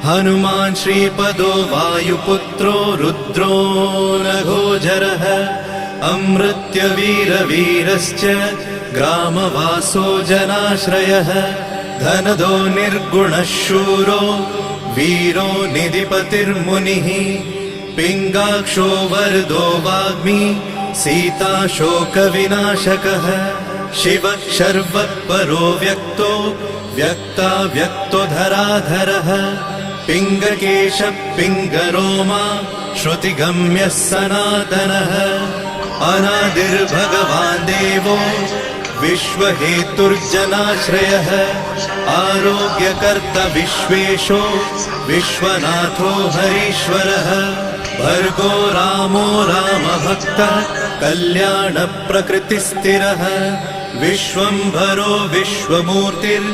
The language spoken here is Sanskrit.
हनुमान् श्रीपदो वायुपुत्रो रुद्रो नघोजरः अमृत्यवीरवीरश्च ग्रामवासो जनाश्रयः धनदो निर्गुणः शूरो वीरो निधिपतिर्मुनिः पिङ्गाक्षो वरदो वाग्मी सीताशोकविनाशकः शिवः शर्वत्परो व्यक्तो व्यक्तो धराधरः पिङ्गकेशः पिङ्गरोमा श्रुतिगम्यः सनातनः अनादिर्भगवान् देवो विश्वहेतुर्जनाश्रयः आरोग्यकर्ता विश्वेशो विश्वनाथो हरीश्वरः भर्गो रामो रामभक्तः कल्याणप्रकृतिस्थिरः विश्वम्भरो विश्वमूर्तिर्